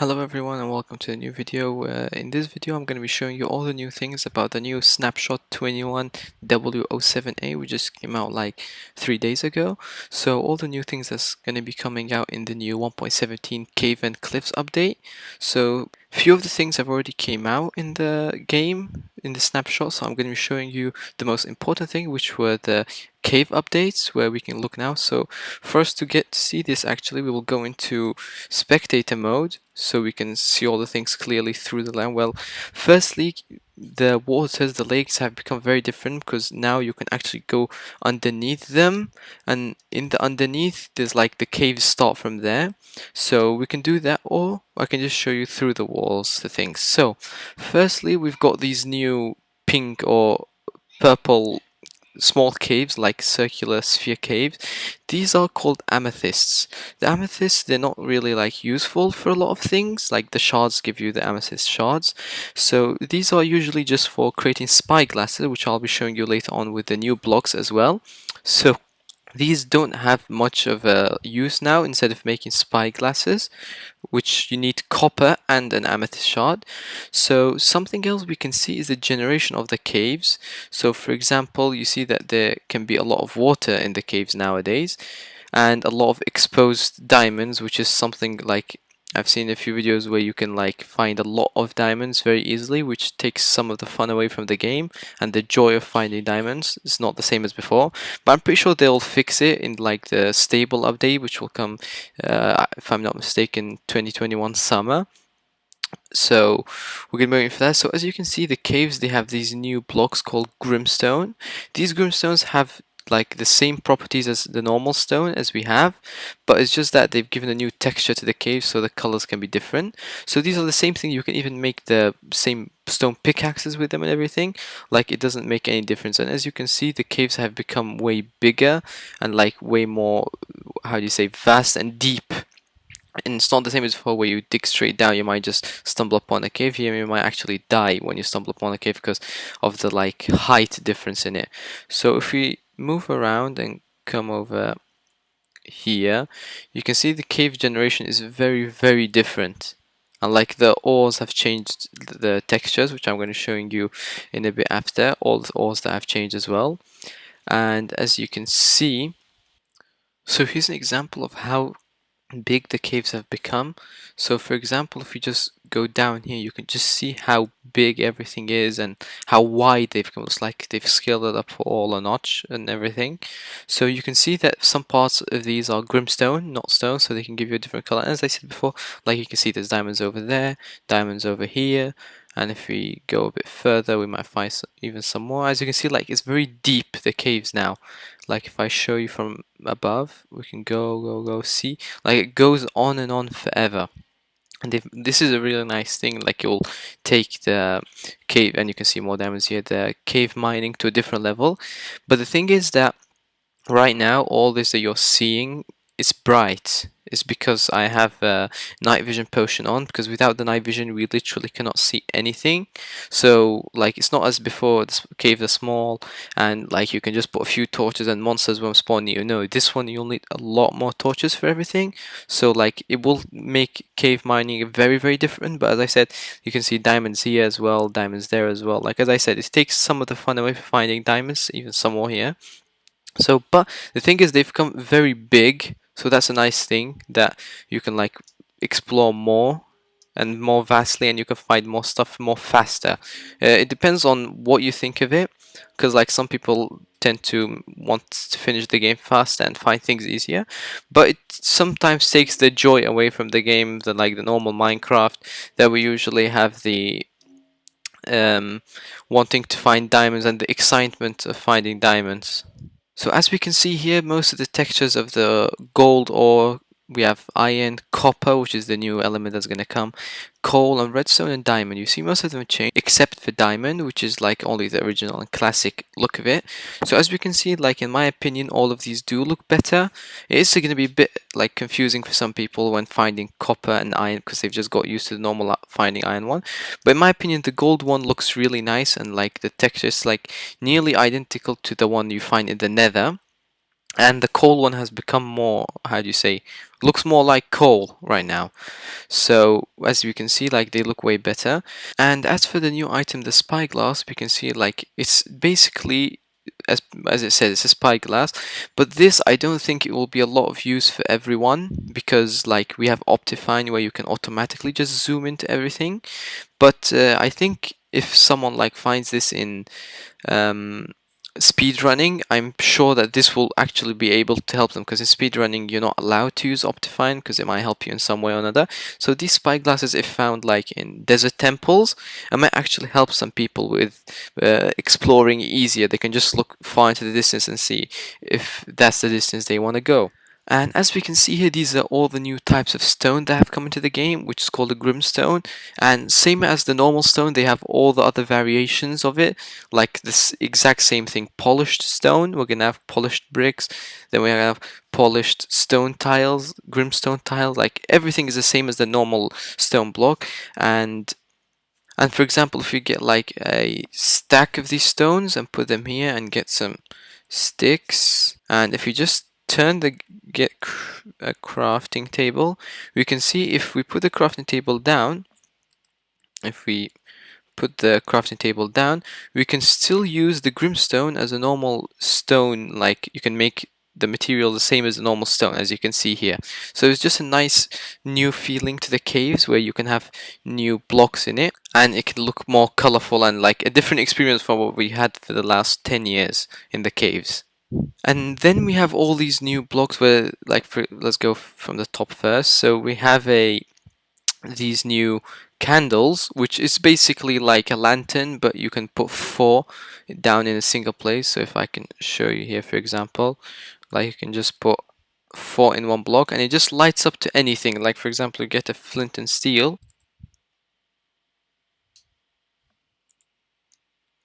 Hello everyone and welcome to a new video. In this video I'm going to be showing you all the new things about the new Snapshot 21W07A which just came out like 3 days ago. So all the new things that's going to be coming out in the new 1.17 Cave and Cliffs update. So few of the things have already came out in the game in the snapshot, so I'm going to be showing you the most important thing, which were the cave updates where we can look now. So first, to get to see this, actually we will go into spectator mode so we can see all the things clearly through the land. Well, firstly, the waters, the lakes have become very different because now you can actually go underneath them, and in the underneath there's like the caves start from there. So we can do that, or I can just show you through the walls the things. So firstly, we've got these new pink or purple small caves, like circular sphere caves. These are called amethysts. The amethysts, they're not really like useful for a lot of things, like the shards give you the amethyst shards. So these are usually just for creating spyglasses, which I'll be showing you later on with the new blocks as well. So these don't have much of a use now. Instead of making spyglasses, which you need copper and an amethyst shard. So something else we can see is the generation of the caves. So for example, you see that there can be a lot of water in the caves nowadays, and a lot of exposed diamonds, which is something like I've seen a few videos where you can like find a lot of diamonds very easily, which takes some of the fun away from the game, and the joy of finding diamonds is not the same as before. But I'm pretty sure they'll fix it in like the stable update, which will come, if I'm not mistaken, 2021 summer. So we're gonna be waiting for that. So as you can see, the caves, they have these new blocks called grimstone. These grimstones have like the same properties as the normal stone as we have, but it's just that they've given a new texture to the cave, so the colors can be different. So these are the same thing. You can even make the same stone pickaxes with them and everything. Like, it doesn't make any difference. And as you can see, the caves have become way bigger and like way more, how do you say, vast and deep. And it's not the same as before where you dig straight down. You might just stumble upon a cave. Here you might actually die when you stumble upon a cave because of the like height difference in it. So if we move around and come over here, you can see the cave generation is very different. And like the ores have changed the textures, which I'm going to showing you in a bit after. All the ores that have changed as well. And as you can see, so here's an example of how big the caves have become. So for example, if you just go down here, you can just see how big everything is and how wide they've become. It's like they've scaled it up for all a notch and everything. So you can see that some parts of these are grimstone, not stone, so they can give you a different color. And as I said before, like you can see there's diamonds over there, diamonds over here, and if we go a bit further we might find even some more. As you can see, like, it's very deep, the caves now. Like if I show you from above, we can go see, like it goes on and on forever. And this is a really nice thing. Like, you'll take the cave, and you can see more diamonds here, the cave mining to a different level. But the thing is that right now all this that you're seeing is bright. It's because I have a night vision potion on, because without the night vision we literally cannot see anything. So like, it's not as before, the caves are small and like you can just put a few torches and monsters won't spawn you. No, this one you'll need a lot more torches for everything. So like, it will make cave mining very different. But as I said, you can see diamonds here as well, diamonds there as well. Like, as I said, it takes some of the fun away from finding diamonds, even some more here. So, but the thing is, they've become very big, so that's a nice thing, that you can like explore more and more vastly, and you can find more stuff more faster. It depends on what you think of it, because like some people tend to want to finish the game faster and find things easier, but it sometimes takes the joy away from the game, the like the normal Minecraft, that we usually have the wanting to find diamonds and the excitement of finding diamonds. So as we can see here, most of the textures of the gold ore, we have iron, copper, which is the new element that's going to come, coal and redstone and diamond. You see most of them change except for diamond, which is like only the original and classic look of it. So as we can see, like, in my opinion, all of these do look better. It is going to be a bit like confusing for some people when finding copper and iron, because they've just got used to the normal finding iron one. But in my opinion, the gold one looks really nice, and like the texture is like nearly identical to the one you find in the nether. and the coal one has become more, how do you say, looks more like coal right now. So as you can see, like they look way better. And as for the new item, the spyglass, we can see like it's basically, as it says, it's a spyglass. But this, I don't think it will be a lot of use for everyone, because like we have Optifine where you can automatically just zoom into everything. But I think if someone like finds this in speed running, I'm sure that this will actually be able to help them, because in speed running you're not allowed to use Optifine because it might help you in some way or another. So these spyglasses, if found like in desert temples, it might actually help some people with exploring easier. They can just look far into the distance and see if that's the distance they want to go. And as we can see here, these are all the new types of stone that have come into the game, which is called a grimstone. And same as the normal stone, they have all the other variations of it, like this exact same thing. Polished stone, we're gonna have polished bricks, then we have polished stone tiles, grimstone tiles, like everything is the same as the normal stone block. And for example, if you get like a stack of these stones and put them here and get some sticks, and if you just turn the a crafting table, we can see if we put the crafting table down, if we put the crafting table down, we can still use the grimstone as a normal stone. Like you can make the material the same as a normal stone, as you can see here. So it's just a nice new feeling to the caves where you can have new blocks in it, and it can look more colorful and like a different experience from what we had for the last 10 years in the caves. And then we have all these new blocks where, like, let's go from the top first. So we have these new candles, which is basically like a lantern, but you can put four down in a single place. So if I can show you here, for example, like you can just put four in one block and it just lights up to anything. Like for example, you get a flint and steel.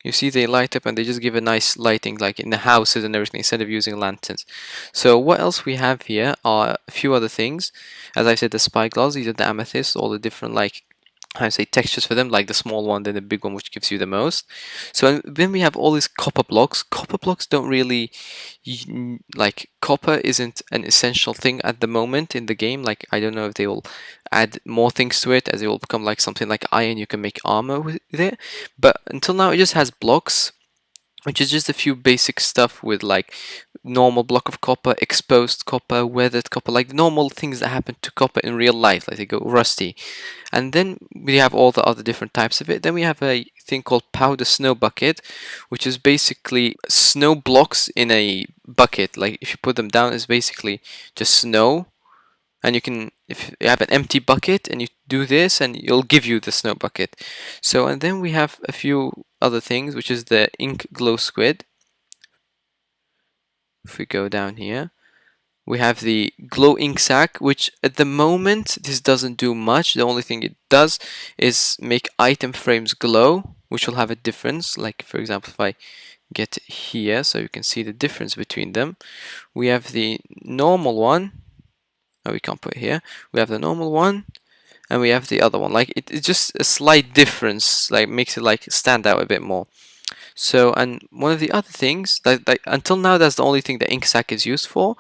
You see they light up and they just give a nice lighting like in the houses and everything instead of using lanterns. So what else we have here are a few other things. As I said, the spyglass, these are the amethysts, all the different like, how to say, textures for them, like the small one, then the big one, which gives you the most. So then we have all these copper blocks. Copper blocks don't really, like, copper isn't an essential thing at the moment in the game. Like, I don't know if they will add more things to it, as it will become like something like iron, you can make armor with it. But until now, it just has blocks, which is just a few basic stuff with like normal block of copper, exposed copper, weathered copper, like the normal things that happen to copper in real life, like they go rusty. And then we have all the other different types of it. Then we have a thing called powder snow bucket, which is basically snow blocks in a bucket. Like if you put them down, it's basically just snow. And you can, if you have an empty bucket and you do this, and it'll give you the snow bucket. So, and then we have a few other things, which is the ink glow squid. If we go down here, we have the glow ink sac, which at the moment this doesn't do much. The only thing it does is make item frames glow, which will have a difference. Like for example, if I get here, so you can see the difference between them. We have the normal one. Oh, we can't put it here. We have the normal one, and we have the other one. Like it's just a slight difference, like makes it like stand out a bit more. So, and one of the other things that, until now, that's the only thing that ink sac is used for.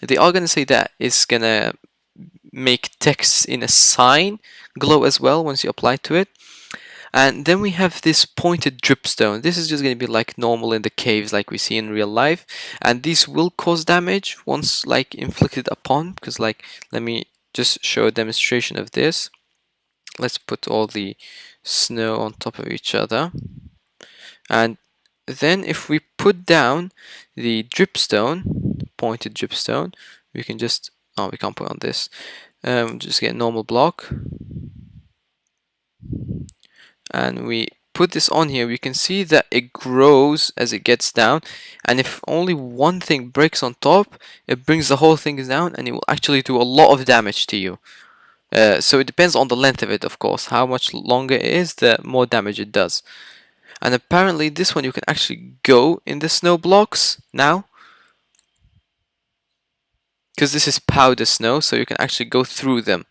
They are gonna say that it's gonna make text in a sign glow as well once you apply to it. And then we have this pointed dripstone. This is just going to be like normal in the caves like we see in real life. And these will cause damage once like inflicted upon. Because like, let me just show a demonstration of this. Let's put all the snow on top of each other. And then if we put down the dripstone, pointed dripstone, we can just, oh, we can't put on this. Just get a normal block. And we put this on here, we can see that it grows as it gets down, and if only one thing breaks on top, it brings the whole thing down, and it will actually do a lot of damage to you. So it depends on the length of it, of course. How much longer it is, the more damage it does. And apparently this one you can actually go in the snow blocks now, because this is powder snow, so you can actually go through them.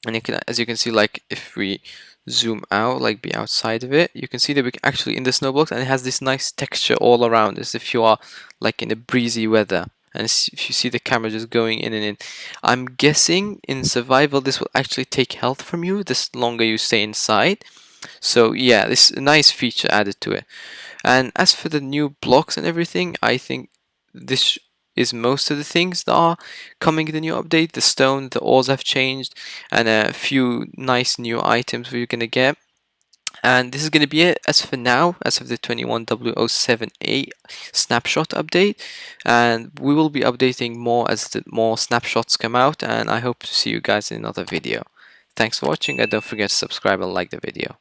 And you can, as you can see, like if we zoom out, like be outside of it, you can see that we're actually in the snow blocks, and it has this nice texture all around as if you are like in a breezy weather. And if you see the camera just going in and in, I'm guessing in survival this will actually take health from you the longer you stay inside. So yeah, this is a nice feature added to it. And as for the new blocks and everything, I think this is most of the things that are coming in the new update. The stone, the ores have changed, and a few nice new items we're gonna get. And this is going to be it as for now, as of the 21.078 snapshot update. And we will be updating more as the more snapshots come out. And I hope to see you guys in another video. Thanks for watching, and don't forget to subscribe and like the video.